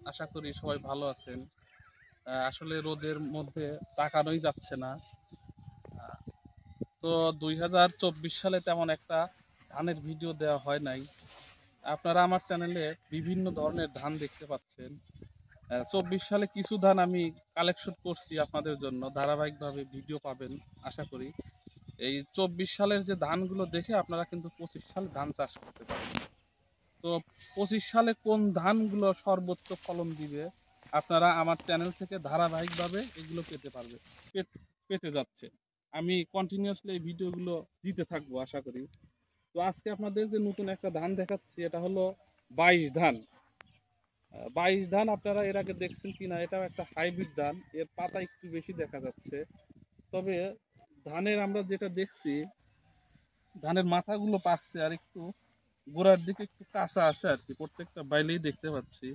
আশা করি সবাই ভালো আছেন। আসলে রোদের মধ্যে তাকানোই যাচ্ছে না। তো ২০২৪ সালে তেমন একটা ধানের ভিডিও দেওয়া হয় নাই। আপনারা আমার চ্যানেলে বিভিন্ন ধরনের ধান দেখতে পাচ্ছেন। ২৪ সালে কিছু ধান আমি কালেকশন করছি আপনাদের জন্য। ধারাবাহিকভাবে ভিডিও পাবেন আশা করি। এই ২৪ সালের যে ধানগুলো দেখে আপনারা কিন্তু ২৫ সালে ধান চাষ করতে পারেন। তো ২৫ সালে কোন ধানগুলো সর্বোচ্চ ফলন দিবে আপনারা আমার চ্যানেল থেকে ধারাবাহিকভাবে এগুলো পেতে যাচ্ছে। আমি কন্টিনিউয়াসলি এই ভিডিওগুলো দিতে থাকবো আশা করি। তো আজকে আপনাদের যে নতুন একটা ধান দেখাচ্ছি এটা হলো ২২ ধান। ২২ ধান আপনারা এর আগে দেখছেন কিনা, এটাও একটা হাইব্রিড ধান। এর পাতা একটু বেশি দেখা যাচ্ছে। তবে ধানের আমরা যেটা দেখছি, ধানের মাথাগুলো পাকছে আর একটু গোড়ার দিকে একটু কাঁচা আছে আর কি, প্রত্যেকটা বাইলেই দেখতে পাচ্ছি।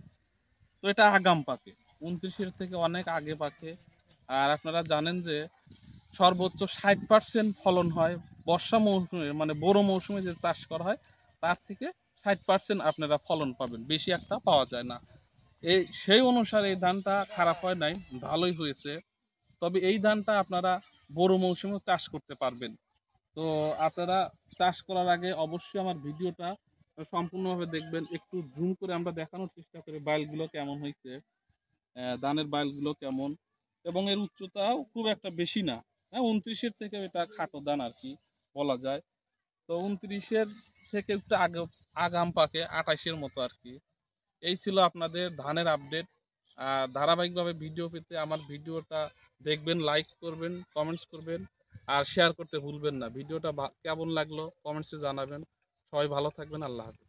তো এটা আগাম পাকে, ২৯-এর থেকে অনেক আগে পাকে। আর আপনারা জানেন যে সর্বোচ্চ ৬০% ফলন হয় বর্ষা মৌসুমে, মানে বড় মৌসুমে যে চাষ করা হয় তার থেকে ৬০% আপনারা ফলন পাবেন, বেশি একটা পাওয়া যায় না। সেই অনুসারে এই ধানটা খারাপ হয় নাই, ভালোই হয়েছে। তবে এই ধানটা আপনারা বড় মৌসুমেও চাষ করতে পারবেন। তো আপনারা চাষ করার আগে অবশ্যই আমার ভিডিওটা সম্পূর্ণভাবে দেখবেন। একটু জুম করে আমরা দেখানোর চেষ্টা করি বাইলগুলো কেমন হয়েছে, ধানের বাইলগুলো কেমন, এবং এর উচ্চতাও খুব একটা বেশি না। হ্যাঁ, ২৯-এর থেকে এটা খাটো ধান আর কি বলা যায়। তো ২৯-এর থেকে একটু আগাম পাকে ২৮-এর মতো আর কি। এই ছিল আপনাদের ধানের আপডেট। আর ধারাবাহিকভাবে ভিডিও পেতে আমার ভিডিওটা দেখবেন, লাইক করবেন, কমেন্টস করবেন, আর শেয়ার করতে ভুলবেন না। ভিডিওটা কেমন লাগলো কমেন্টসে জানাবেন। সবাই ভালো থাকবেন। আল্লাহ হাফেজ।